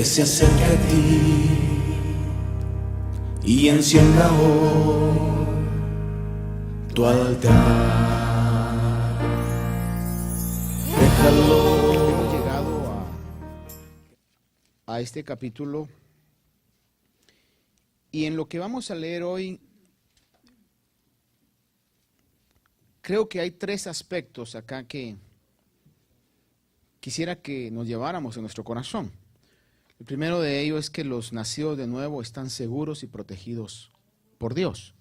que se acerque a ti y encienda hoy tu altar. Déjalo. Hemos llegado a este capítulo, y en lo que vamos a leer hoy, creo que hay tres aspectos acá que quisiera que nos lleváramos en nuestro corazón. El primero de ellos es que los nacidos de nuevo están seguros y protegidos por Dios.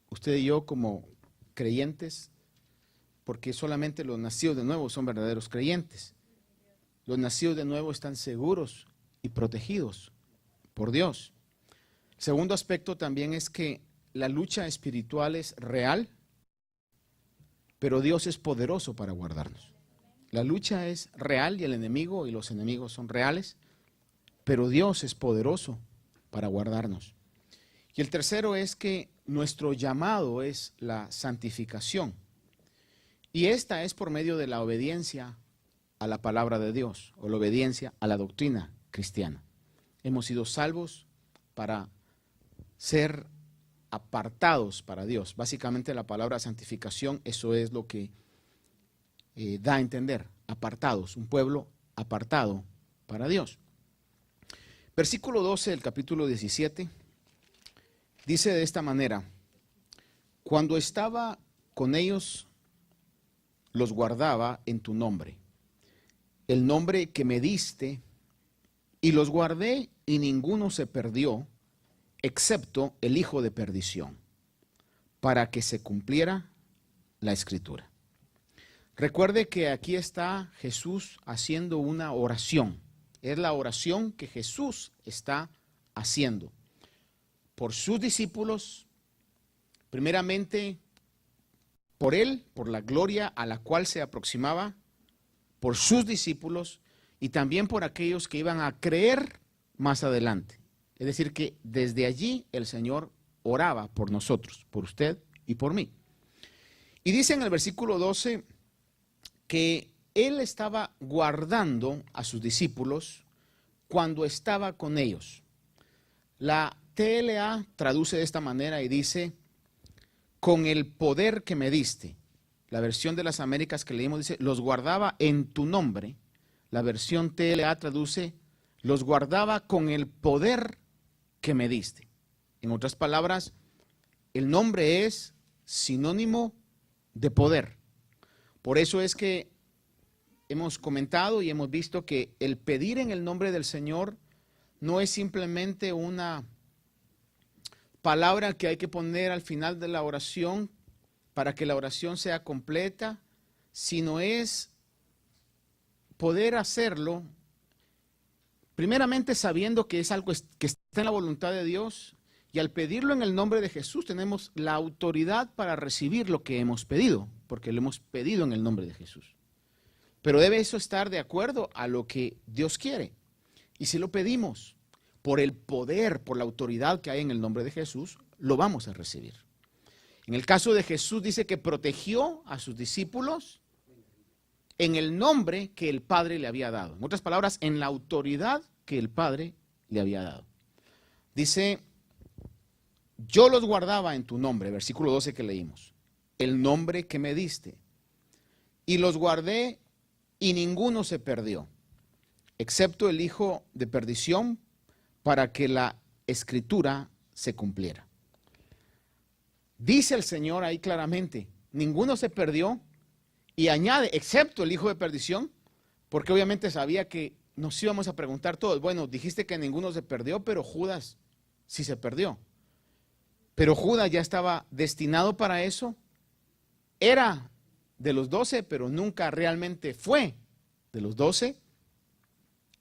Usted y yo como creyentes, porque solamente los nacidos de nuevo son verdaderos creyentes. Los nacidos de nuevo están seguros y protegidos por Dios. El segundo aspecto también es que la lucha espiritual es real, pero Dios es poderoso para guardarnos. La lucha es real y el enemigo y los enemigos son reales, pero Dios es poderoso para guardarnos. Y el tercero es que nuestro llamado es la santificación. Y esta es por medio de la obediencia a la palabra de Dios, o la obediencia a la doctrina cristiana. Hemos sido salvos para ser apartados para Dios. Básicamente la palabra santificación, eso es lo que da a entender, apartados, un pueblo apartado para Dios. Versículo 12 del capítulo 17 dice de esta manera: cuando estaba con ellos, los guardaba en tu nombre, el nombre que me diste, y los guardé, y ninguno se perdió, excepto el hijo de perdición, para que se cumpliera la escritura. Recuerde que aquí está Jesús haciendo una oración. Es la oración que Jesús está haciendo por sus discípulos, primeramente por él, por la gloria a la cual se aproximaba, por sus discípulos y también por aquellos que iban a creer más adelante. Es decir, que desde allí el Señor oraba por nosotros, por usted y por mí. Y dice en el versículo 12 que Él estaba guardando a sus discípulos cuando estaba con ellos. La TLA traduce de esta manera y dice: con el poder que me diste. La versión de las Américas que leímos dice: los guardaba en tu nombre. La versión TLA traduce: los guardaba con el poder que me diste. En otras palabras, el nombre es sinónimo de poder. Por eso es que hemos comentado y hemos visto que el pedir en el nombre del Señor no es simplemente una palabra que hay que poner al final de la oración para que la oración sea completa, sino es poder hacerlo primeramente sabiendo que es algo que está en la voluntad de Dios, y al pedirlo en el nombre de Jesús tenemos la autoridad para recibir lo que hemos pedido, porque lo hemos pedido en el nombre de Jesús. Pero debe eso estar de acuerdo a lo que Dios quiere. Y si lo pedimos por el poder, por la autoridad que hay en el nombre de Jesús, lo vamos a recibir. En el caso de Jesús dice que protegió a sus discípulos en el nombre que el Padre le había dado. En otras palabras, en la autoridad que el Padre le había dado. Dice: yo los guardaba en tu nombre, versículo 12 que leímos, el nombre que me diste, y los guardé, y ninguno se perdió, excepto el hijo de perdición, para que la escritura se cumpliera. Dice el Señor ahí claramente, ninguno se perdió, y añade, excepto el hijo de perdición, porque obviamente sabía que nos íbamos a preguntar todos: bueno, dijiste que ninguno se perdió, pero Judas sí se perdió. Pero Judas ya estaba destinado para eso. Era de los 12, pero nunca realmente fue de los 12.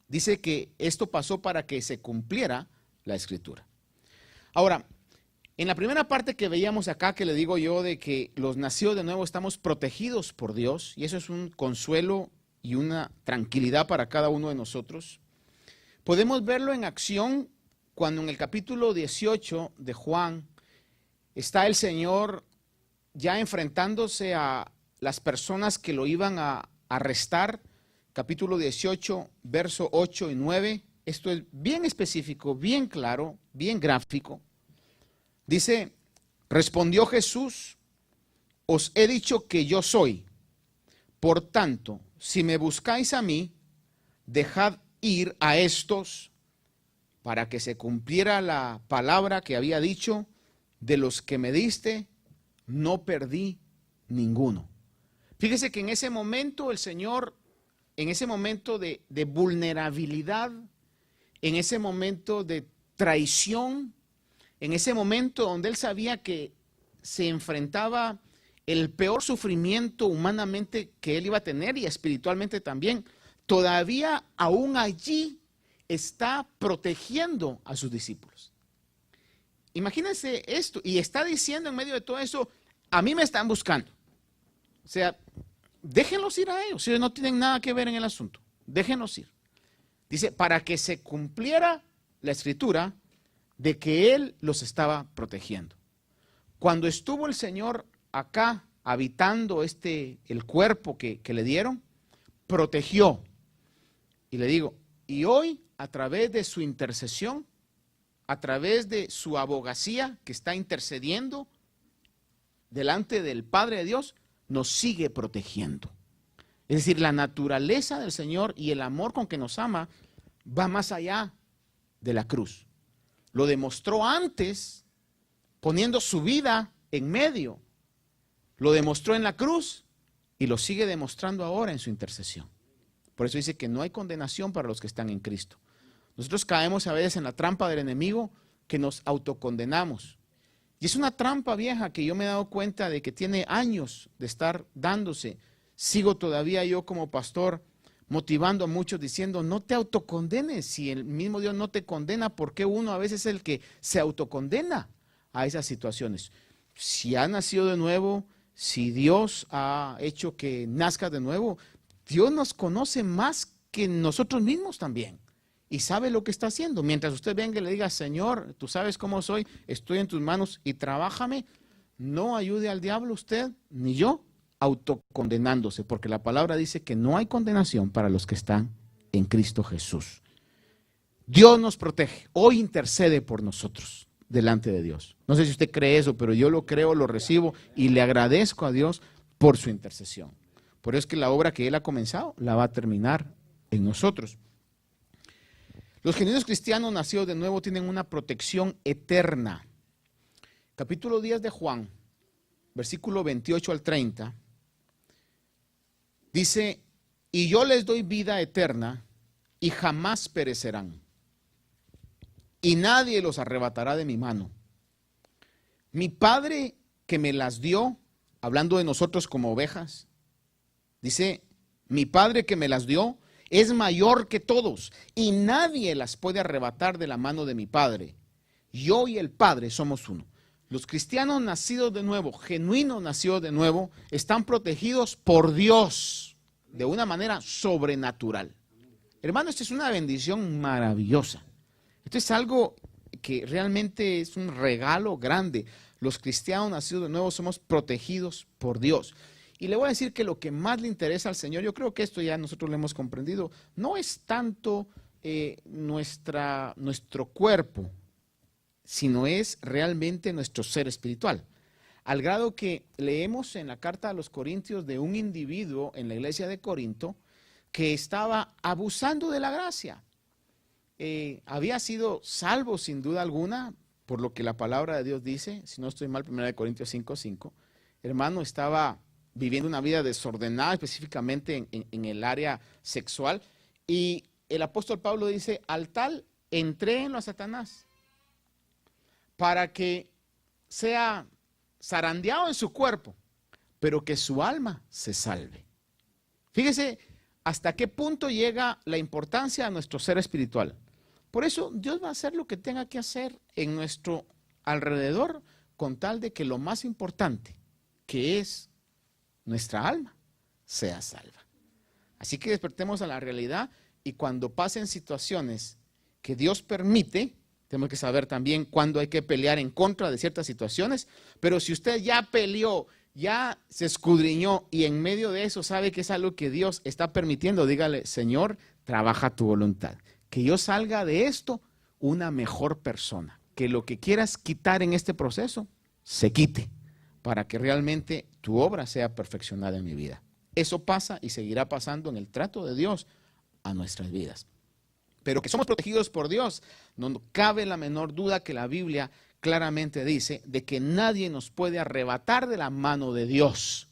Dice que esto pasó para que se cumpliera la escritura. Ahora, en la primera parte que veíamos acá, que le digo yo de que los nacidos de nuevo estamos protegidos por Dios, y eso es un consuelo y una tranquilidad para cada uno de nosotros, podemos verlo en acción cuando en el capítulo 18 de Juan está el Señor ya enfrentándose a las personas que lo iban a arrestar. Capítulo 18, verso 8 y 9, esto es bien específico, bien claro, bien gráfico. Dice, respondió Jesús, os he dicho que yo soy. Por tanto, si me buscáis a mí, dejad ir a estos para que se cumpliera la palabra que había dicho, de los que me diste, no perdí ninguno. Fíjese que en ese momento el Señor, en ese momento de vulnerabilidad, en ese momento de traición, en ese momento donde Él sabía que se enfrentaba el peor sufrimiento humanamente que Él iba a tener y espiritualmente también, todavía aún allí está protegiendo a sus discípulos. Imagínense esto, y está diciendo en medio de todo eso, a mí me están buscando. O sea, déjenlos ir a ellos, si ellos no tienen nada que ver en el asunto, déjenlos ir. Dice, para que se cumpliera la escritura de que Él los estaba protegiendo. Cuando estuvo el Señor acá habitando el cuerpo que le dieron, protegió. Y le digo, y hoy a través de su intercesión, a través de su abogacía que está intercediendo delante del Padre de Dios, nos sigue protegiendo. Es decir, la naturaleza del Señor y el amor con que nos ama va más allá de la cruz. Lo demostró antes poniendo su vida en medio. Lo demostró en la cruz y lo sigue demostrando ahora en su intercesión. Por eso dice que no hay condenación para los que están en Cristo. Nosotros caemos a veces en la trampa del enemigo que nos autocondenamos. Y es una trampa vieja que yo me he dado cuenta de que tiene años de estar dándose. Sigo todavía yo como pastor motivando a muchos diciendo, no te autocondenes. Si el mismo Dios no te condena, ¿por qué uno a veces es el que se autocondena a esas situaciones? Si has nacido de nuevo, si Dios ha hecho que nazcas de nuevo, Dios nos conoce más que nosotros mismos también. Y sabe lo que está haciendo. Mientras usted venga y le diga, Señor, tú sabes cómo soy, estoy en tus manos y trabájame, no ayude al diablo usted, ni yo, autocondenándose, porque la palabra dice que no hay condenación para los que están en Cristo Jesús. Dios nos protege, hoy intercede por nosotros delante de Dios. No sé si usted cree eso, pero yo lo creo, lo recibo y le agradezco a Dios por su intercesión. Por eso es que la obra que Él ha comenzado la va a terminar en nosotros. Los genuinos cristianos nacidos de nuevo tienen una protección eterna. Capítulo 10 de Juan, versículo 28 al 30, dice, y yo les doy vida eterna y jamás perecerán, y nadie los arrebatará de mi mano. Mi Padre que me las dio, hablando de nosotros como ovejas, dice, mi Padre que me las dio, es mayor que todos y nadie las puede arrebatar de la mano de mi Padre. Yo y el Padre somos uno. Los cristianos nacidos de nuevo, genuinos nacidos de nuevo, están protegidos por Dios de una manera sobrenatural. Hermano, esto es una bendición maravillosa. Esto es algo que realmente es un regalo grande. Los cristianos nacidos de nuevo somos protegidos por Dios. Y le voy a decir que lo que más le interesa al Señor, yo creo que esto ya nosotros lo hemos comprendido, no es tanto nuestro cuerpo, sino es realmente nuestro ser espiritual. Al grado que leemos en la carta a los Corintios de un individuo en la iglesia de Corinto que estaba abusando de la gracia. Había sido salvo sin duda alguna, por lo que la palabra de Dios dice, si no estoy mal, 1 Corintios 5:5, hermano, estaba viviendo una vida desordenada, específicamente en el área sexual. Y el apóstol Pablo dice, al tal entréenlo a Satanás para que sea zarandeado en su cuerpo, pero que su alma se salve. Fíjese hasta qué punto llega la importancia de nuestro ser espiritual. Por eso Dios va a hacer lo que tenga que hacer en nuestro alrededor, con tal de que lo más importante, que es nuestra alma, sea salva. Así que despertemos a la realidad y cuando pasen situaciones que Dios permite, tenemos que saber también cuándo hay que pelear en contra de ciertas situaciones, pero si usted ya peleó, ya se escudriñó y en medio de eso sabe que es algo que Dios está permitiendo, dígale, Señor, trabaja tu voluntad. que yo salga de esto una mejor persona. Que lo que quieras quitar en este proceso, se quite, para que realmente tu obra sea perfeccionada en mi vida. Eso pasa y seguirá pasando en el trato de Dios a nuestras vidas. Pero que somos protegidos por Dios, no cabe la menor duda que la Biblia claramente dice de que nadie nos puede arrebatar de la mano de Dios.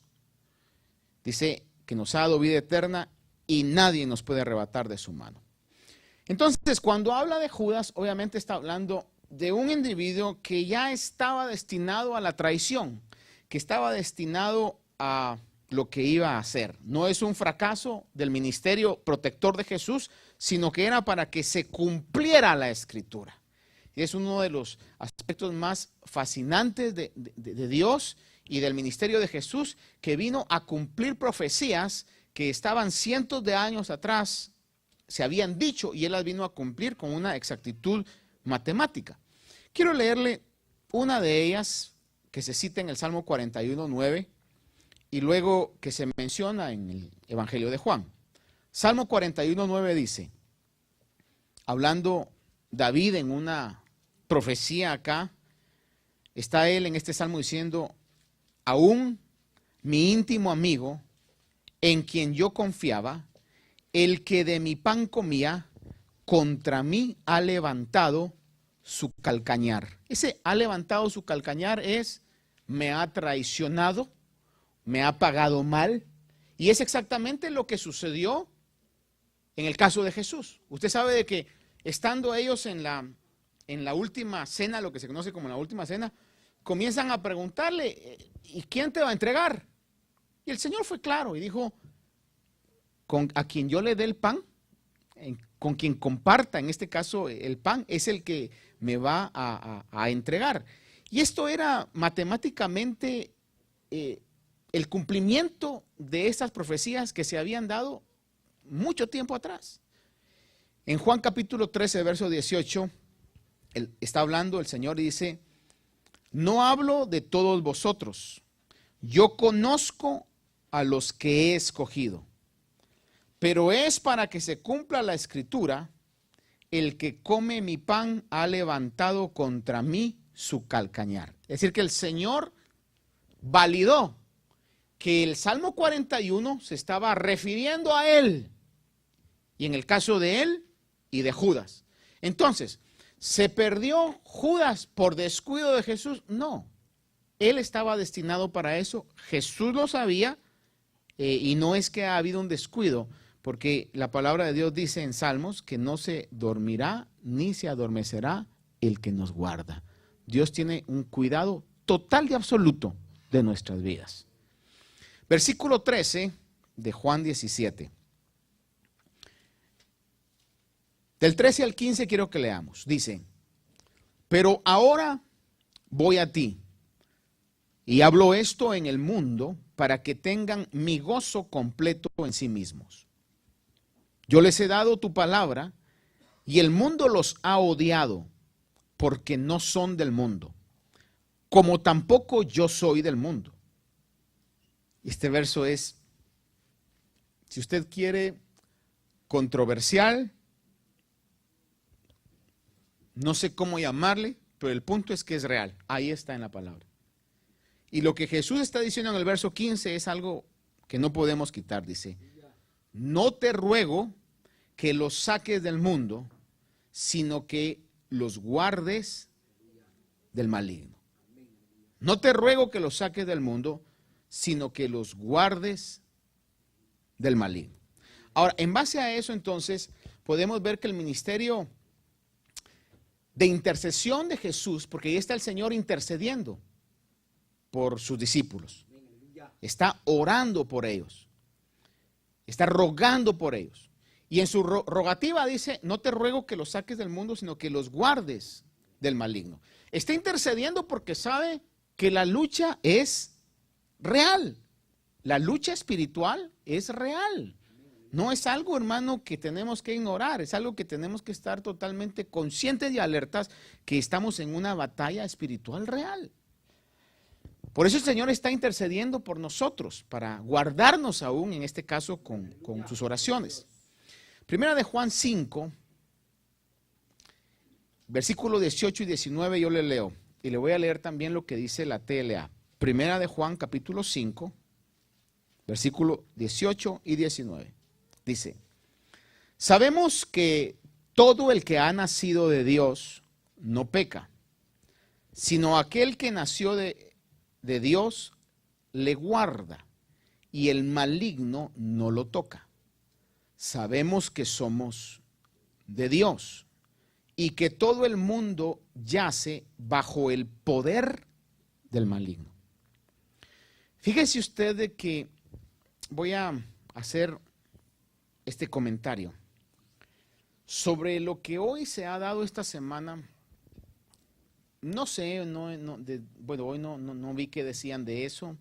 Dice que nos ha dado vida eterna y nadie nos puede arrebatar de su mano. Entonces, cuando habla de Judas, obviamente está hablando de un individuo que ya estaba destinado a la traición, que estaba destinado a lo que iba a hacer. No es un fracaso del ministerio protector de Jesús, sino que era para que se cumpliera la Escritura. Y es uno de los aspectos más fascinantes de Dios y del ministerio de Jesús, que vino a cumplir profecías que estaban cientos de años atrás, se habían dicho, y él las vino a cumplir con una exactitud matemática. Quiero leerle una de ellas que se cita en el Salmo 41:9 y luego que se menciona en el Evangelio de Juan. Salmo 41:9 dice, hablando David en una profecía acá, está él en este salmo diciendo, aún mi íntimo amigo, en quien yo confiaba, el que de mi pan comía, contra mí ha levantado su calcañar. Ese ha levantado su calcañar es, me ha traicionado, me ha pagado mal, y es exactamente lo que sucedió en el caso de Jesús. Usted sabe de que estando ellos en la última cena, lo que se conoce como la última cena, comienzan a preguntarle, ¿y quién te va a entregar? Y el Señor fue claro y dijo, a quien yo le dé el pan, con quien comparta en este caso el pan, es el que me va a entregar. Y esto era matemáticamente el cumplimiento de estas profecías que se habían dado mucho tiempo atrás. En Juan capítulo 13, verso 18, está hablando el Señor y dice, no hablo de todos vosotros, yo conozco a los que he escogido, pero es para que se cumpla la Escritura, el que come mi pan ha levantado contra mí su calcañar. Es decir, que el Señor validó que el Salmo 41 se estaba refiriendo a él, y en el caso de él y de Judas. Entonces, ¿se perdió Judas por descuido de Jesús? No, él estaba destinado para eso, Jesús lo sabía, y no es que ha habido un descuido, porque la palabra de Dios dice en Salmos que no se dormirá ni se adormecerá el que nos guarda. Dios tiene un cuidado total y absoluto de nuestras vidas. Versículo 13 de Juan 17. Del 13 al 15 quiero que leamos. Dice, pero ahora voy a ti y hablo esto en el mundo para que tengan mi gozo completo en sí mismos. Yo les he dado tu palabra y el mundo los ha odiado porque no son del mundo, como tampoco yo soy del mundo. Este verso es, si usted quiere, controversial, no sé cómo llamarle, pero el punto es que es real. Ahí está en la palabra. Y lo que Jesús está diciendo en el verso 15 es algo que no podemos quitar. Dice, no te ruego que los saques del mundo, sino que los guardes del maligno. No te ruego que los saques del mundo, sino que los guardes del maligno. Ahora, en base a eso, entonces, podemos ver que el ministerio de intercesión de Jesús, porque ahí está el Señor intercediendo por sus discípulos, está orando por ellos, está rogando por ellos. Y en su rogativa dice, no te ruego que los saques del mundo, sino que los guardes del maligno. Está intercediendo porque sabe que la lucha es real. La lucha espiritual es real. No es algo, hermano, que tenemos que ignorar. Es algo que tenemos que estar totalmente conscientes y alertas que estamos en una batalla espiritual real. Por eso el Señor está intercediendo por nosotros, para guardarnos aún, en este caso, con sus oraciones. Primera de Juan 5, versículo 18 y 19 yo le leo. Y le voy a leer también lo que dice la TLA. Primera de Juan, capítulo 5, versículo 18 y 19. Dice, sabemos que todo el que ha nacido de Dios no peca, sino aquel que nació de Dios le guarda y el maligno no lo toca. Sabemos que somos de Dios y que todo el mundo yace bajo el poder del maligno. Fíjese usted de que voy a hacer este comentario sobre lo que hoy se ha dado esta semana. No sé, bueno, hoy no vi que decían de eso,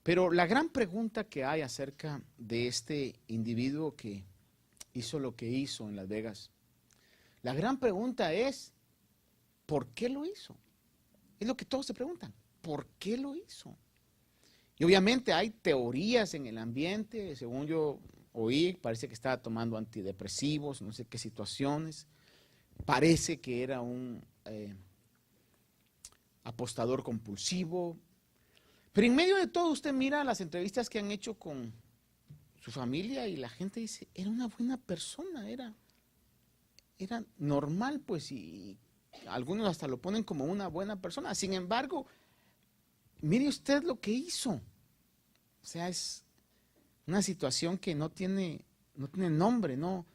pero la gran pregunta que hay acerca de este individuo que hizo lo que hizo en Las Vegas, la gran pregunta es, ¿por qué lo hizo? Es lo que todos se preguntan, ¿por qué lo hizo? Y obviamente hay teorías en el ambiente, según yo oí, parece que estaba tomando antidepresivos, no sé qué situaciones, parece que era un apostador compulsivo, pero en medio de todo usted mira las entrevistas que han hecho con su familia y la gente dice, era una buena persona, era normal pues, y algunos hasta lo ponen como una buena persona. Sin embargo, mire usted lo que hizo. O sea, es una situación que no tiene nombre, ¿no?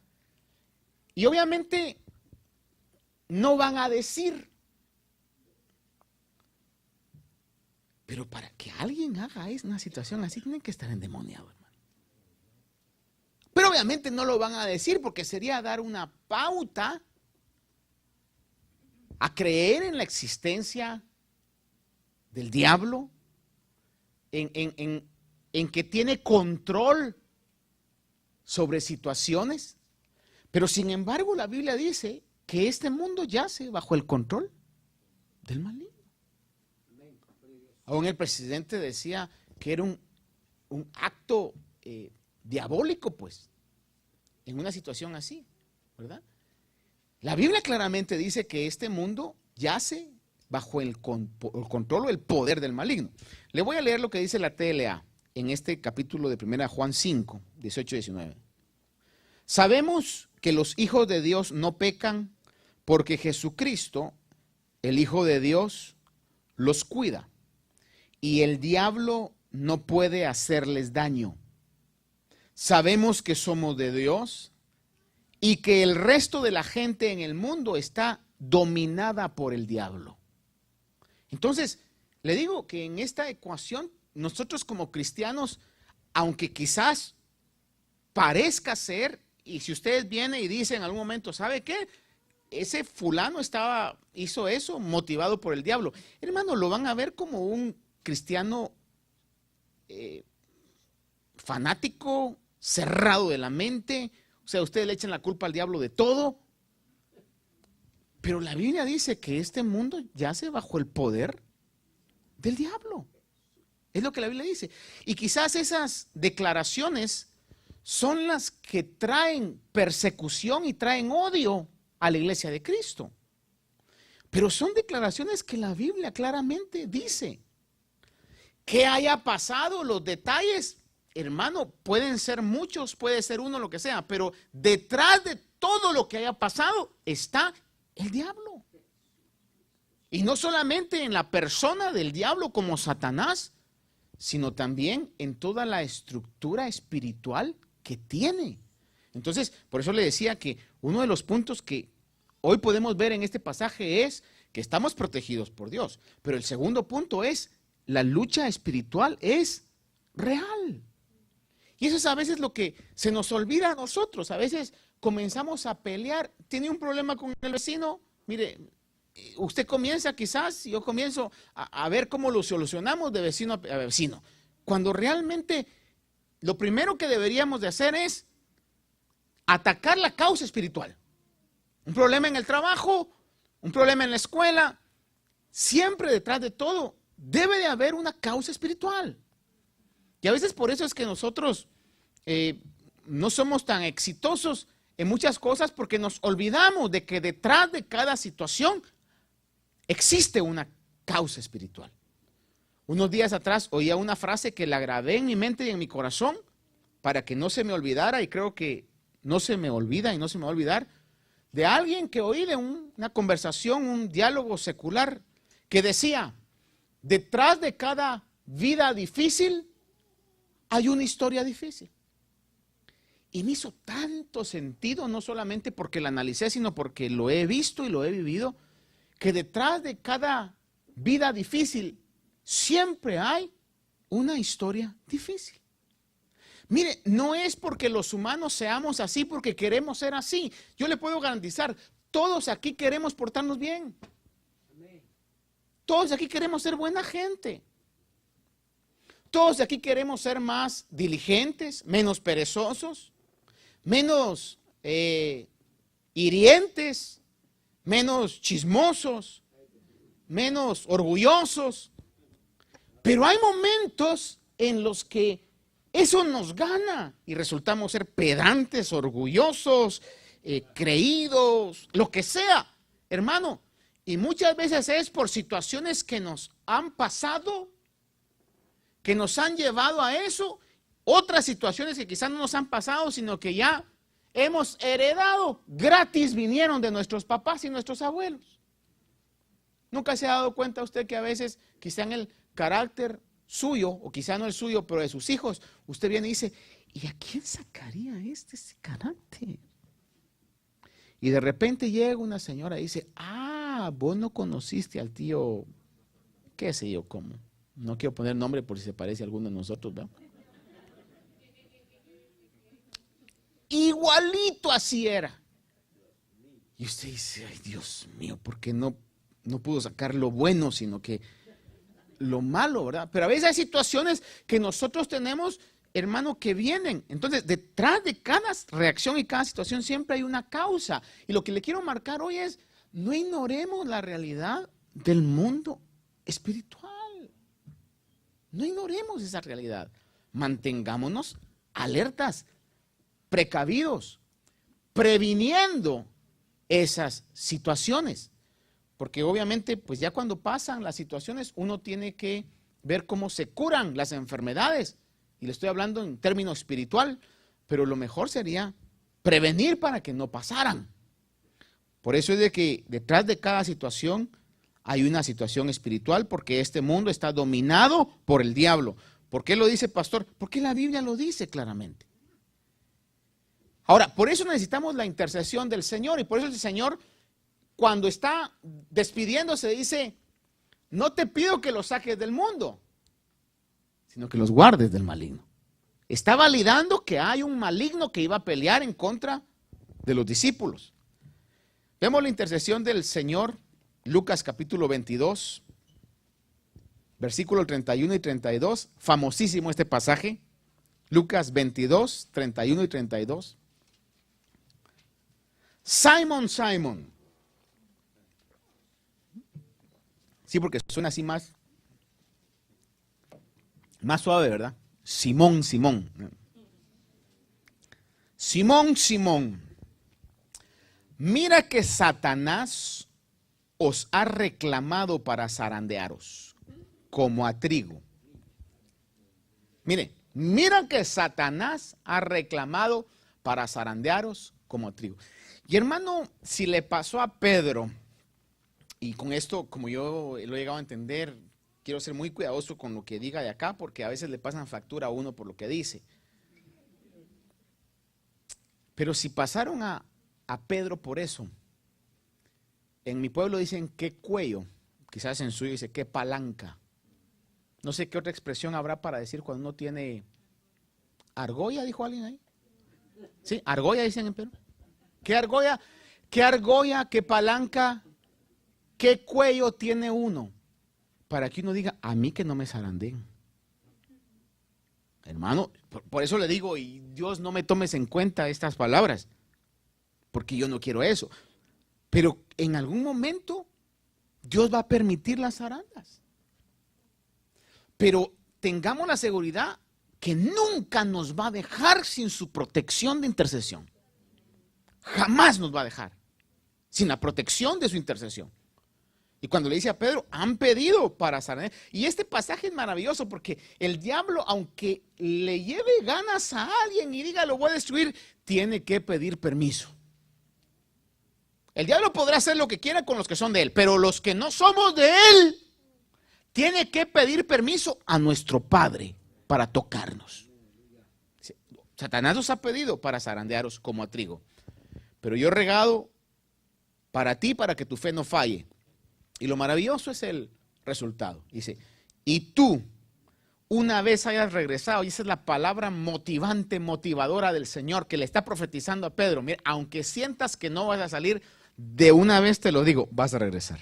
Y obviamente no van a decir. Pero para que alguien haga una situación así, tiene que estar endemoniado, hermano. Pero obviamente no lo van a decir porque sería dar una pauta a creer en la existencia del diablo, en que tiene control sobre situaciones. Pero sin embargo la Biblia dice que este mundo yace bajo el control del maligno. Aún el presidente decía que era un acto diabólico, pues, en una situación así, ¿verdad? La Biblia claramente dice que este mundo yace bajo el control o el poder del maligno. Le voy a leer lo que dice la TLA en este capítulo de 1 Juan 5, 18 y 19. Sabemos que los hijos de Dios no pecan porque Jesucristo, el Hijo de Dios, los cuida. Y el diablo no puede hacerles daño. Sabemos que somos de Dios y que el resto de la gente en el mundo está dominada por el diablo. Entonces, le digo que en esta ecuación, nosotros como cristianos, aunque quizás parezca ser, y si ustedes vienen y dicen en algún momento, ¿sabe qué? Ese fulano hizo eso motivado por el diablo. Hermano, lo van a ver como un cristiano fanático, cerrado de la mente. O sea, ustedes le echan la culpa al diablo de todo. Pero la Biblia dice que este mundo yace bajo el poder del diablo. Es lo que la Biblia dice. Y quizás esas declaraciones son las que traen persecución y traen odio a la iglesia de Cristo. Pero son declaraciones que la Biblia claramente dice. ¿Qué haya pasado? Los detalles, hermano, pueden ser muchos, puede ser uno, lo que sea, pero detrás de todo lo que haya pasado está el diablo. Y no solamente en la persona del diablo como Satanás, sino también en toda la estructura espiritual que tiene. Entonces, por eso le decía que uno de los puntos que hoy podemos ver en este pasaje es que estamos protegidos por Dios. Pero el segundo punto es, la lucha espiritual es real. Y eso es a veces lo que se nos olvida a nosotros. A veces comenzamos a pelear. ¿Tiene un problema con el vecino? Mire, usted comienza quizás, yo comienzo a ver cómo lo solucionamos de vecino a vecino. Cuando realmente lo primero que deberíamos de hacer es atacar la causa espiritual. Un problema en el trabajo, un problema en la escuela, siempre detrás de todo debe de haber una causa espiritual. Y a veces por eso es que nosotros no somos tan exitosos en muchas cosas porque nos olvidamos de que detrás de cada situación existe una causa espiritual. Unos días atrás oía una frase que la grabé en mi mente y en mi corazón para que no se me olvidara, y creo que no se me olvida y no se me va a olvidar, de alguien que oí de una conversación, un diálogo secular, que decía: detrás de cada vida difícil hay una historia difícil. Y me hizo tanto sentido, no solamente porque la analicé, sino porque lo he visto y lo he vivido, que detrás de cada vida difícil siempre hay una historia difícil. Mire, no es porque los humanos seamos así, porque queremos ser así. Yo le puedo garantizar, todos aquí queremos portarnos bien. Todos aquí queremos ser buena gente. Todos aquí queremos ser más diligentes, menos perezosos, menos hirientes, menos chismosos, menos orgullosos. Pero hay momentos en los que eso nos gana y resultamos ser pedantes, orgullosos, creídos, lo que sea, hermano. Y muchas veces es por situaciones que nos han pasado, que nos han llevado a eso. Otras situaciones que quizás no nos han pasado, sino que ya hemos heredado, gratis vinieron de nuestros papás y nuestros abuelos. ¿Nunca se ha dado cuenta usted que a veces, quizá en el carácter suyo, o quizá no el suyo, pero de sus hijos, usted viene y dice: ¿y a quién sacaría ese carácter? Y de repente llega una señora y dice: ah, vos no conociste al tío, qué sé yo cómo. No quiero poner nombre por si se parece a alguno de nosotros, ¿verdad? Igualito así era. Y usted dice: ay, Dios mío, ¿por qué no pudo sacar lo bueno, sino que lo malo, ¿verdad? Pero a veces hay situaciones que nosotros tenemos, hermano, que vienen. Entonces, detrás de cada reacción y cada situación siempre hay una causa. Y lo que le quiero marcar hoy es: no ignoremos la realidad del mundo espiritual. No ignoremos esa realidad. Mantengámonos alertas, precavidos, previniendo esas situaciones. Porque obviamente, pues ya cuando pasan las situaciones, uno tiene que ver cómo se curan las enfermedades. Y le estoy hablando en términos espiritual, pero lo mejor sería prevenir para que no pasaran. Por eso es de que detrás de cada situación hay una situación espiritual, porque este mundo está dominado por el diablo. ¿Por qué lo dice, pastor? Porque la Biblia lo dice claramente. Ahora, por eso necesitamos la intercesión del Señor, y por eso el Señor, cuando está despidiéndose, dice: no te pido que los saques del mundo, sino que los guardes del maligno. Está validando que hay un maligno que iba a pelear en contra de los discípulos. Vemos la intercesión del Señor, Lucas capítulo 22, versículos 31 y 32. Famosísimo este pasaje. Lucas 22, 31 y 32. Simon, Simon. Sí, porque suena así más suave, ¿verdad? Simón, Simón. Simón, Simón. Mira que Satanás os ha reclamado para zarandearos como a trigo. Mira que Satanás ha reclamado para zarandearos como a trigo. Y hermano, si le pasó a Pedro, y con esto, como yo lo he llegado a entender, quiero ser muy cuidadoso con lo que diga de acá, porque a veces le pasan factura a uno por lo que dice. Pero si pasaron a Pedro por eso, en mi pueblo dicen qué cuello, quizás en suyo dice qué palanca. No sé qué otra expresión habrá para decir cuando uno tiene argolla, dijo alguien ahí. Sí, argolla dicen en Perú. ¿Qué argolla? ¿Qué palanca? ¿Qué cuello tiene uno? Para que uno diga: a mí que no me zarandeen. Hermano, por eso le digo, y Dios, no me tomes en cuenta estas palabras, porque yo no quiero eso. Pero en algún momento Dios va a permitir las zarandas. Pero tengamos la seguridad que nunca nos va a dejar sin su protección de intercesión. jamás nos va a dejar sin la protección de su intercesión. Y cuando le dice a Pedro, han pedido para sanar. Y este pasaje es maravilloso porque el diablo, aunque le lleve ganas a alguien y diga lo voy a destruir, tiene que pedir permiso. El diablo podrá hacer lo que quiera con los que son de él, pero los que no somos de él, tiene que pedir permiso a nuestro Padre para tocarnos. Satanás nos ha pedido para zarandearos como a trigo, pero yo he regado para ti para que tu fe no falle. Y lo maravilloso es el resultado. Dice, y tú, una vez hayas regresado, y esa es la palabra motivante, motivadora del Señor que le está profetizando a Pedro. Mira, aunque sientas que no vas a salir, de una vez te lo digo, vas a regresar.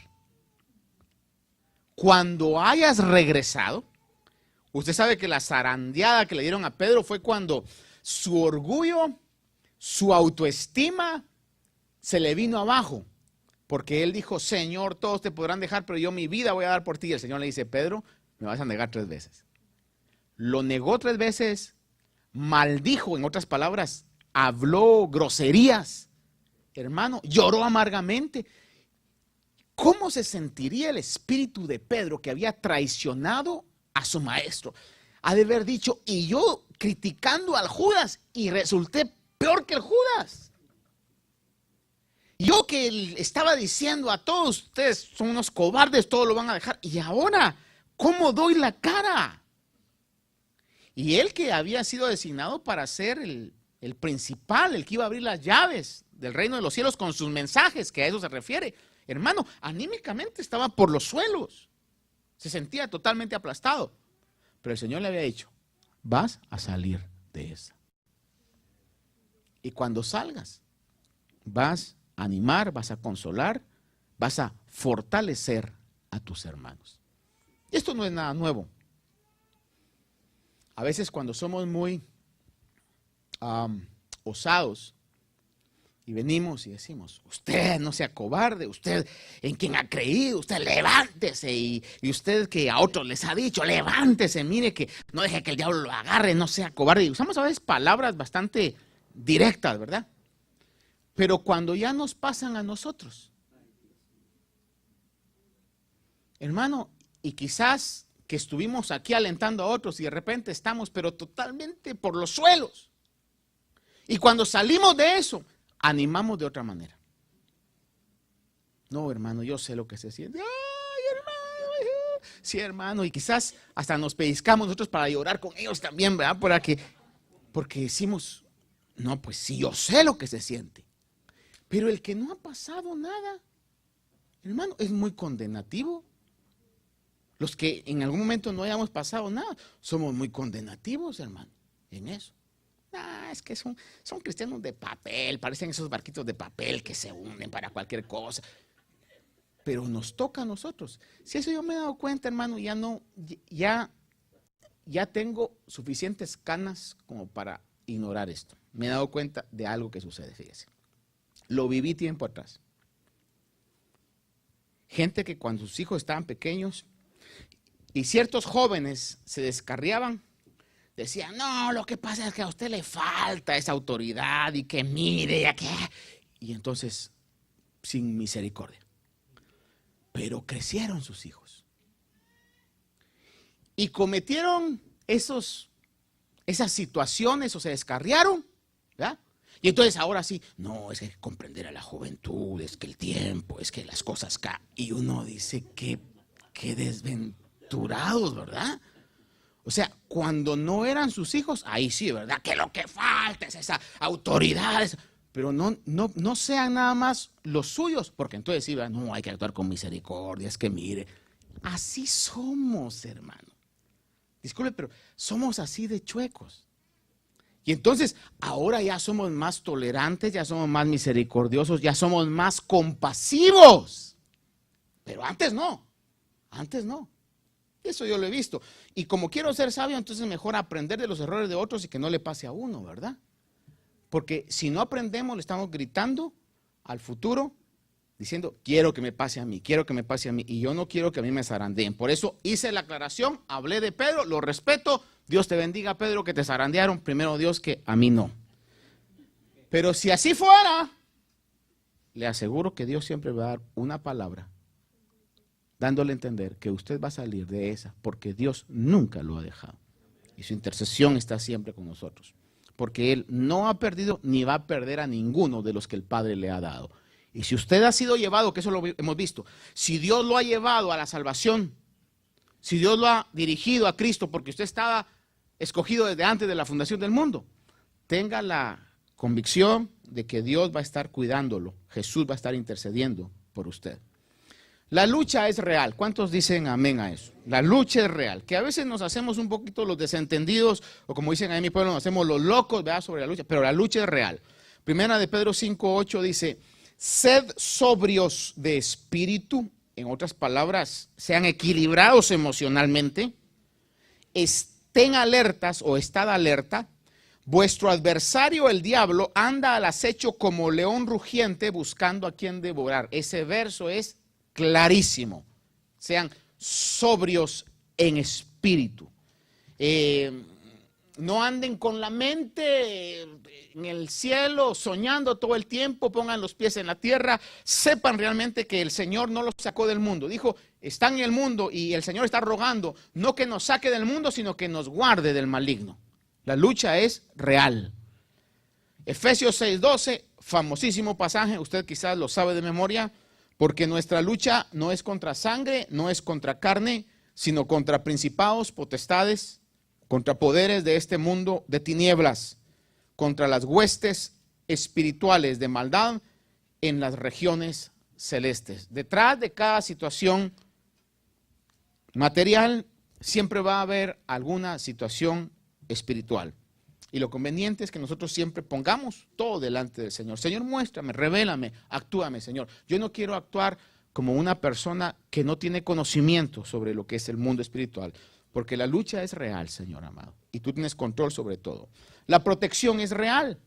Cuando hayas regresado, usted sabe que la zarandeada que le dieron a Pedro fue cuando su orgullo, su autoestima se le vino abajo. Porque él dijo, Señor, todos te podrán dejar, pero yo mi vida voy a dar por ti. Y el Señor le dice, Pedro, me vas a negar 3 veces. Lo negó 3 veces, maldijo, en otras palabras, habló groserías. Hermano, lloró amargamente. ¿Cómo se sentiría el espíritu de Pedro que había traicionado a su maestro? Ha de haber dicho, y yo criticando al Judas y resulté peor que el Judas. Yo que estaba diciendo a todos, ustedes son unos cobardes, todos lo van a dejar. Y ahora, ¿cómo doy la cara? Y él que había sido designado para ser el principal, el que iba a abrir las llaves del reino de los cielos con sus mensajes, que a eso se refiere. Hermano, anímicamente estaba por los suelos. Se sentía totalmente aplastado. Pero el Señor le había dicho, vas a salir de esa. Y cuando salgas, vas a animar, vas a consolar, vas a fortalecer a tus hermanos. Esto no es nada nuevo. A veces cuando somos muy osados y venimos y decimos, usted no sea cobarde, usted en quien ha creído, usted levántese y usted que a otros les ha dicho, levántese, mire que no deje que el diablo lo agarre, no sea cobarde. Y usamos a veces palabras bastante directas, ¿verdad? Pero cuando ya nos pasan a nosotros, hermano, y quizás que estuvimos aquí alentando a otros y de repente estamos pero totalmente por los suelos. Y cuando salimos de eso, animamos de otra manera. No, hermano, yo sé lo que se siente. Ay, hermano, sí, hermano, y quizás hasta nos pellizcamos nosotros para llorar con ellos también, ¿verdad? Porque decimos, no, pues sí, yo sé lo que se siente. Pero el que no ha pasado nada, hermano, es muy condenativo. Los que en algún momento no hayamos pasado nada, somos muy condenativos, hermano, en eso. Es que son cristianos de papel, parecen esos barquitos de papel que se unen para cualquier cosa. Pero nos toca a nosotros. Si eso yo me he dado cuenta, hermano, ya tengo suficientes canas como para ignorar esto. Me he dado cuenta de algo que sucede, fíjese. Lo viví tiempo atrás. Gente que cuando sus hijos estaban pequeños y ciertos jóvenes se descarriaban, decían, no, lo que pasa es que a usted le falta esa autoridad y que mire, y entonces, sin misericordia. Pero crecieron sus hijos y cometieron esas situaciones o se descarriaron, ¿verdad? Y entonces ahora sí, no, es que hay que comprender a la juventud, es que el tiempo, es que las cosas caen. Y uno dice, qué desventurados, ¿verdad? O sea, cuando no eran sus hijos, ahí sí, ¿verdad? Que lo que falta es esa autoridad. Pero no sean nada más los suyos, porque entonces sí, no, hay que actuar con misericordia, es que mire. Así somos, hermano. Disculpe, pero somos así de chuecos. Y entonces, ahora ya somos más tolerantes, ya somos más misericordiosos, ya somos más compasivos. Pero antes no. Eso yo lo he visto. Y como quiero ser sabio, entonces mejor aprender de los errores de otros y que no le pase a uno, ¿verdad? Porque si no aprendemos, le estamos gritando al futuro, diciendo, quiero que me pase a mí, quiero que me pase a mí. Y yo no quiero que a mí me zarandeen. Por eso hice la aclaración, hablé de Pedro, lo respeto. Dios te bendiga, Pedro, que te zarandearon. Primero Dios, que a mí no. Pero si así fuera, le aseguro que Dios siempre va a dar una palabra, dándole a entender que usted va a salir de esa, porque Dios nunca lo ha dejado. Y su intercesión está siempre con nosotros, porque Él no ha perdido ni va a perder a ninguno de los que el Padre le ha dado. Y si usted ha sido llevado, que eso lo hemos visto, si Dios lo ha llevado a la salvación, si Dios lo ha dirigido a Cristo, porque usted estaba escogido desde antes de la fundación del mundo, tenga la convicción de que Dios va a estar cuidándolo, Jesús va a estar intercediendo por usted. La lucha es real. ¿Cuántos dicen amén a eso? La lucha es real. Que a veces nos hacemos un poquito los desentendidos, o como dicen ahí en mi pueblo, nos hacemos los locos, ¿verdad?, sobre la lucha, pero la lucha es real. Primera de Pedro 5:8 dice, sed sobrios de espíritu, en otras palabras, sean equilibrados emocionalmente, estén alertas o estad alerta. Vuestro adversario, el diablo, anda al acecho como león rugiente buscando a quien devorar. Ese verso es clarísimo. Sean sobrios en espíritu. No anden con la mente en el cielo, soñando todo el tiempo, pongan los pies en la tierra, sepan realmente que el Señor no los sacó del mundo. Dijo, están en el mundo y el Señor está rogando, no que nos saque del mundo, sino que nos guarde del maligno. La lucha es real. Efesios 6:12, famosísimo pasaje, usted quizás lo sabe de memoria, porque nuestra lucha no es contra sangre, no es contra carne, sino contra principados, potestades, contra poderes de este mundo de tinieblas, contra las huestes espirituales de maldad en las regiones celestes. Detrás de cada situación material siempre va a haber alguna situación espiritual. Y lo conveniente es que nosotros siempre pongamos todo delante del Señor. Señor, muéstrame, revélame, actúame, Señor. Yo no quiero actuar como una persona que no tiene conocimiento sobre lo que es el mundo espiritual, porque la lucha es real, Señor amado, y tú tienes control sobre todo. La protección es real.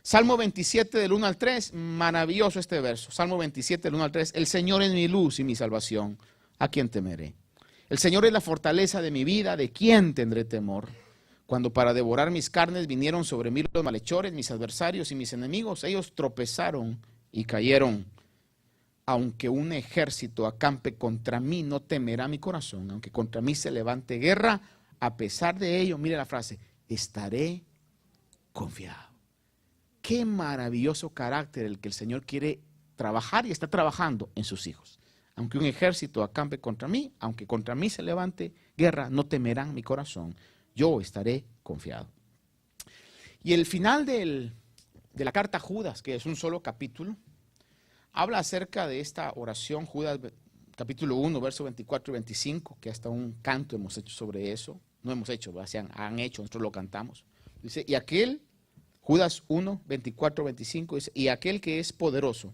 Salmo 27 del 1 al 3, maravilloso este verso. Salmo 27 del 1 al 3, el Señor es mi luz y mi salvación, ¿a quién temeré? El Señor es la fortaleza de mi vida, ¿de quién tendré temor? Cuando para devorar mis carnes vinieron sobre mí los malhechores, mis adversarios y mis enemigos, ellos tropezaron y cayeron. Aunque un ejército acampe contra mí, no temerá mi corazón. Aunque contra mí se levante guerra, a pesar de ello, mire la frase, estaré confiado. Qué maravilloso carácter el que el Señor quiere trabajar y está trabajando en sus hijos. Aunque un ejército acampe contra mí, aunque contra mí se levante guerra, no temerán mi corazón. Yo estaré confiado. Y el final de la carta a Judas, que es un solo capítulo, habla acerca de esta oración, Judas capítulo 1, versos 24 y 25, que hasta un canto hemos hecho sobre eso. No hemos hecho, han hecho, nosotros lo cantamos. Dice, y aquel, Judas 1, 24, 25, dice, y aquel que es poderoso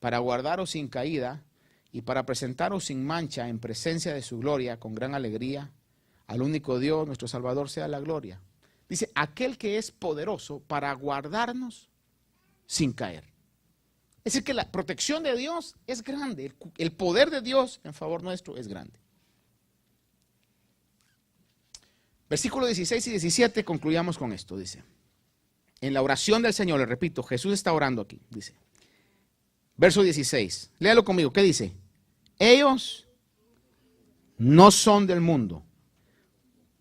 para guardaros sin caída y para presentaros sin mancha en presencia de su gloria con gran alegría, al único Dios, nuestro Salvador, sea la gloria. Dice, aquel que es poderoso para guardarnos sin caer. Es decir, que la protección de Dios es grande. El poder de Dios en favor nuestro es grande. Versículos 16 y 17, concluyamos con esto. Dice, en la oración del Señor, le repito, Jesús está orando aquí. Dice, verso 16, léalo conmigo. ¿Qué dice? Ellos no son del mundo,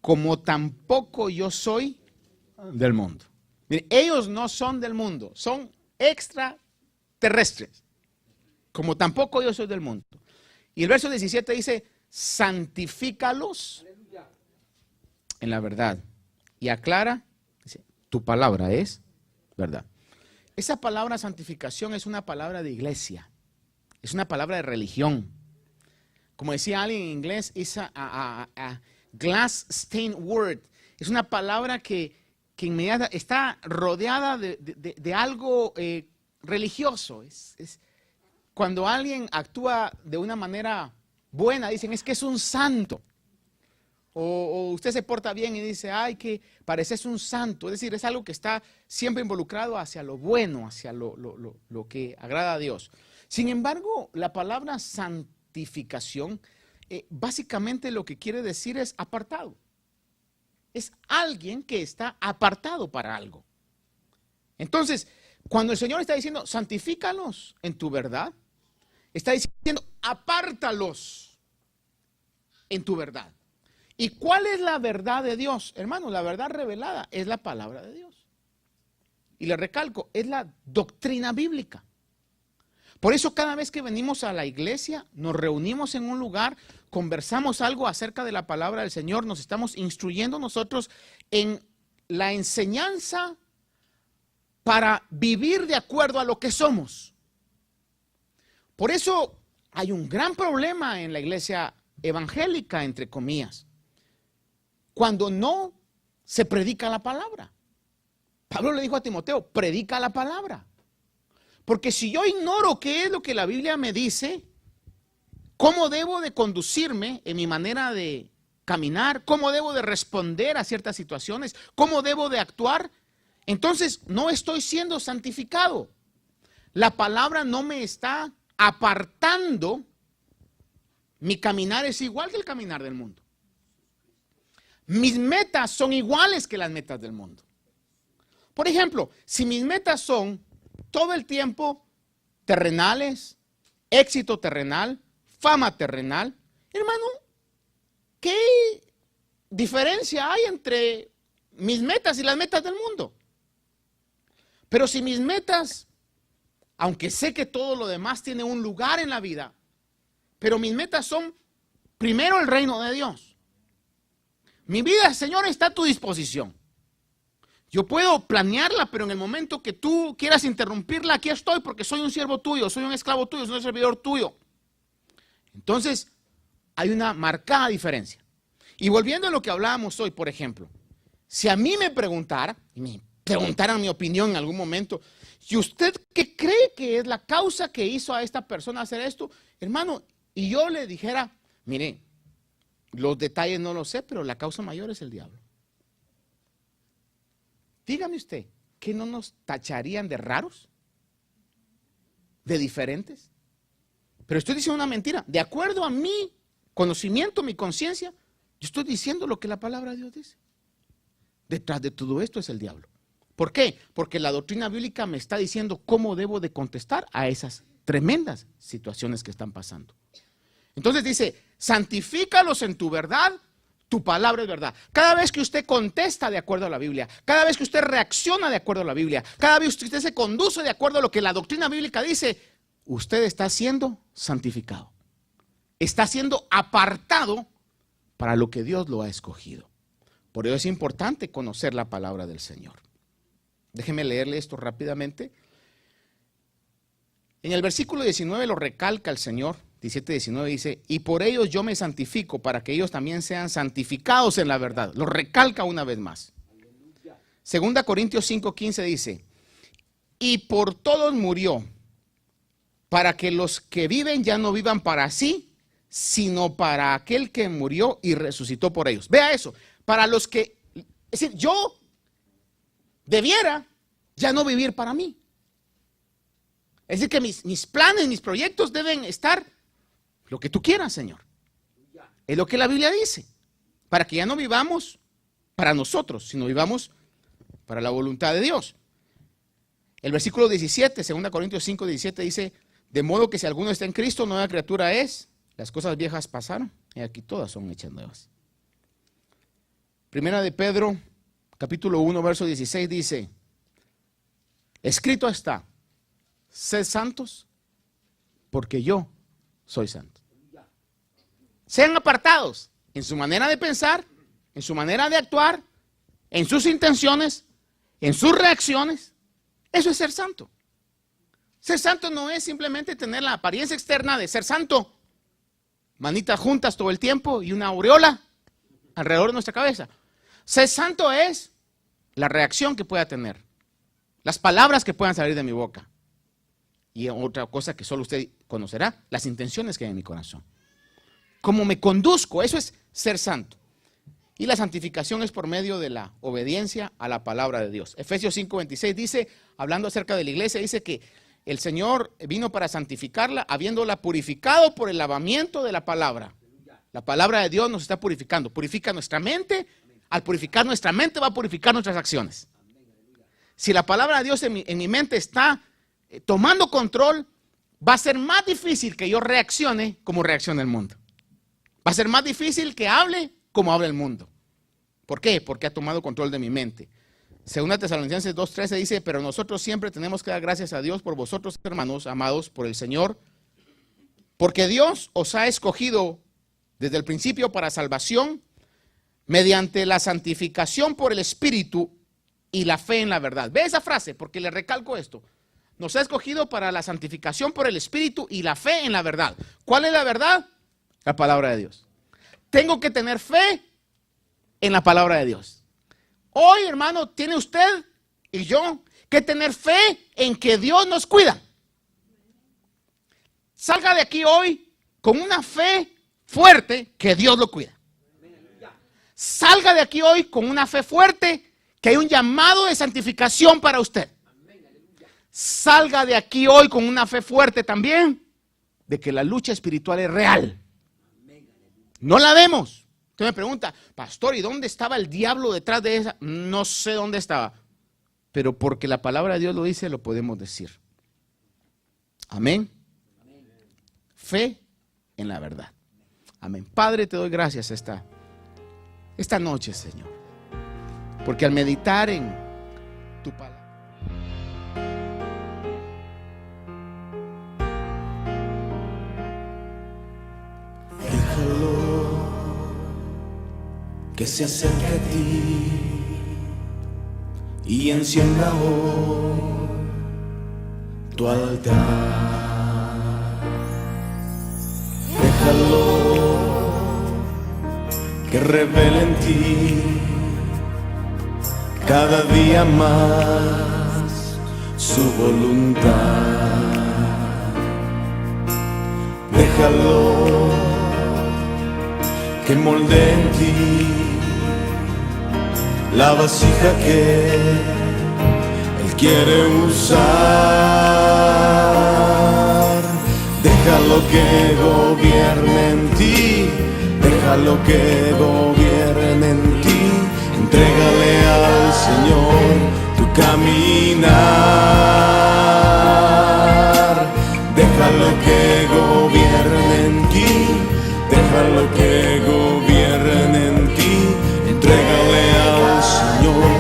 como tampoco yo soy del mundo. Mire, ellos no son del mundo, son extraterrestres, como tampoco yo soy del mundo. Y el verso 17 dice, santifícalos en la verdad. Y aclara, dice, tu palabra es verdad. Esa palabra santificación es una palabra de iglesia, es una palabra de religión. Como decía alguien en inglés, es a glass stained word. Es una palabra que inmediata está rodeada de algo religioso. Cuando alguien actúa de una manera buena, dicen, es que es un santo. O usted se porta bien y dice, ay, que pareces un santo. Es decir, es algo que está siempre involucrado hacia lo bueno, hacia lo que agrada a Dios. Sin embargo, la palabra santificación, básicamente lo que quiere decir es apartado. Es alguien que está apartado para algo. Entonces, Cuando el Señor está diciendo, santifícalos en tu verdad, está diciendo, apártalos en tu verdad. ¿Y cuál es la verdad de Dios? Hermano, la verdad revelada es la palabra de Dios. Y le recalco, es la doctrina bíblica. Por eso cada vez que venimos a la iglesia, nos reunimos en un lugar, conversamos algo acerca de la palabra del Señor, nos estamos instruyendo nosotros en la enseñanza para vivir de acuerdo a lo que somos. Por eso hay un gran problema en la iglesia evangélica, entre comillas, cuando no se predica la palabra. Pablo le dijo a Timoteo, predica la palabra. Porque si yo ignoro qué es lo que la Biblia me dice, cómo debo de conducirme en mi manera de caminar, cómo debo de responder a ciertas situaciones, cómo debo de actuar, entonces no estoy siendo santificado. La palabra no me está apartando. Mi caminar es igual que el caminar del mundo. Mis metas son iguales que las metas del mundo. Por ejemplo, si mis metas son todo el tiempo terrenales, éxito terrenal, fama terrenal, hermano, ¿qué diferencia hay entre mis metas y las metas del mundo? Pero si mis metas, aunque sé que todo lo demás tiene un lugar en la vida, pero mis metas son primero el reino de Dios. Mi vida, Señor, está a tu disposición. Yo puedo planearla, pero en el momento que tú quieras interrumpirla, aquí estoy porque soy un siervo tuyo, soy un esclavo tuyo, soy un servidor tuyo. Entonces, hay una marcada diferencia. Y volviendo a lo que hablábamos hoy, por ejemplo, si a mí me preguntaran mi opinión en algún momento, ¿y usted qué cree que es la causa que hizo a esta persona hacer esto? Hermano, y yo le dijera, mire, los detalles no los sé, pero la causa mayor es el diablo. Dígame usted, ¿que no nos tacharían de raros? ¿De diferentes? Pero estoy diciendo una mentira. De acuerdo a mi conocimiento, mi conciencia, yo estoy diciendo lo que la palabra de Dios dice. Detrás de todo esto es el diablo. ¿Por qué? Porque la doctrina bíblica me está diciendo cómo debo de contestar a esas tremendas situaciones que están pasando. Entonces dice, santifícalos en tu verdad, tu palabra es verdad. Cada vez que usted contesta de acuerdo a la Biblia, cada vez que usted reacciona de acuerdo a la Biblia, cada vez que usted se conduce de acuerdo a lo que la doctrina bíblica dice, usted está siendo santificado. Está siendo apartado para lo que Dios lo ha escogido. Por ello es importante conocer la palabra del Señor. Déjeme leerle esto rápidamente. En el versículo 19 lo recalca el Señor. 17-19 dice, y por ellos yo me santifico para que ellos también sean santificados en la verdad. Lo recalca una vez más. 2 Corintios 5:15 dice, y por todos murió, para que los que viven ya no vivan para sí, sino para aquel que murió y resucitó por ellos. Vea eso, para los que, es decir, yo debiera ya no vivir para mí. Es decir, que mis planes, mis proyectos deben estar lo que tú quieras, Señor. Es lo que la Biblia dice. Para que ya no vivamos para nosotros, sino vivamos para la voluntad de Dios. El versículo 17, 2 Corintios 5:17 dice, de modo que si alguno está en Cristo, nueva criatura es. Las cosas viejas pasaron y aquí todas son hechas nuevas. Primera de Pedro, capítulo 1, verso 16 dice, escrito está, sed santos, porque yo soy santo. Sean apartados en su manera de pensar, en su manera de actuar, en sus intenciones, en sus reacciones. Eso es ser santo. Ser santo no es simplemente tener la apariencia externa de ser santo, manitas juntas todo el tiempo y una aureola alrededor de nuestra cabeza. Ser santo es la reacción que pueda tener, las palabras que puedan salir de mi boca. Y otra cosa que solo usted conocerá, las intenciones que hay en mi corazón. Cómo me conduzco, eso es ser santo. Y la santificación es por medio de la obediencia a la palabra de Dios. Efesios 5:26 dice, hablando acerca de la iglesia, dice que el Señor vino para santificarla, habiéndola purificado por el lavamiento de la palabra. La palabra de Dios nos está purificando. Purifica nuestra mente. Al purificar nuestra mente va a purificar nuestras acciones. si la palabra de Dios en mi mente está tomando control, va a ser más difícil que yo reaccione como reacciona el mundo. Va a ser más difícil que hable como habla el mundo. ¿Por qué? Porque ha tomado control de mi mente. Según Tesalonicenses 2:13 dice, pero nosotros siempre tenemos que dar gracias a Dios por vosotros, hermanos, amados por el Señor, porque Dios os ha escogido desde el principio para salvación, mediante la santificación por el Espíritu y la fe en la verdad. Ve esa frase, porque le recalco esto. Nos ha escogido para la santificación por el Espíritu y la fe en la verdad. ¿Cuál es la verdad? La palabra de Dios. Tengo que tener fe en la palabra de Dios. Hoy, hermano, tiene usted y yo que tener fe en que Dios nos cuida. Salga de aquí hoy con una fe fuerte que Dios lo cuida. Salga de aquí hoy con una fe fuerte que hay un llamado de santificación para usted. Salga de aquí hoy con una fe fuerte también de que la lucha espiritual es real. No la vemos. Usted me pregunta, pastor, ¿y dónde estaba el diablo detrás de esa? No sé dónde estaba, pero porque la palabra de Dios lo dice, lo podemos decir. Amén. Fe en la verdad. Amén. Padre, te doy gracias esta noche, Señor, porque al meditar en tu palabra, que se acerque a ti y encienda hoy tu altar. Déjalo que revele en ti cada día más su voluntad. Déjalo que molde en ti la vasija que Él quiere usar. Déjalo que gobierne en ti, déjalo que gobierne en ti. Entrégale al Señor tu caminar. Déjalo que gobierne en ti, déjalo que gobierne en ti. Entrégale al Señor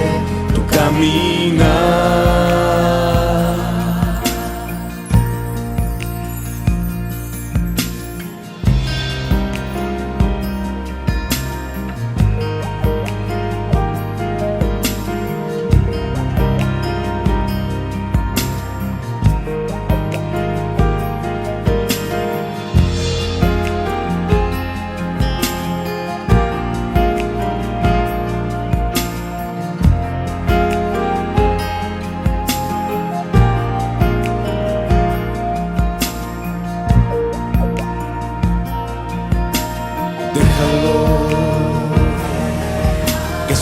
tu caminar.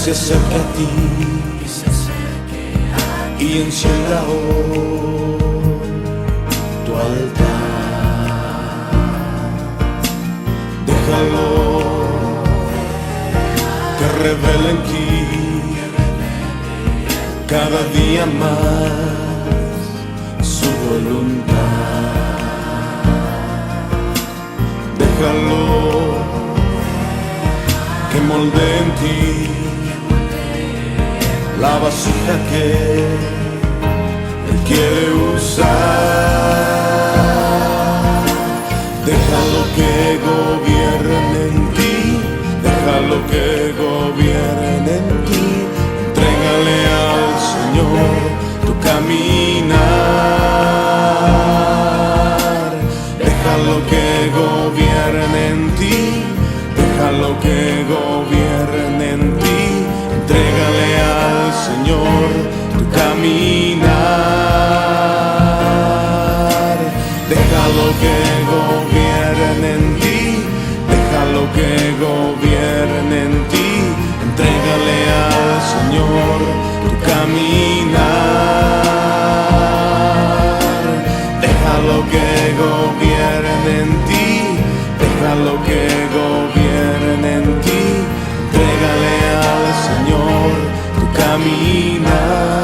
Se acerque a ti y encienda hoy tu altar. Déjalo que revele en ti cada día más su voluntad. Déjalo que molde en ti la vasija que Él quiere usar. Déjalo que gobierne en ti, déjalo que gobierne en ti. Entrégale al Señor tu caminar. Déjalo que gobierne en ti, déjalo que gobierne en ti. Entrégale al Señor tu caminar. Déjalo que gobierne en ti, déjalo que gobierne en ti. Entrégale al Señor tu caminar. Déjalo que gobierne en ti, déjalo que gobierne en ti. Entrégale al Señor tu caminar.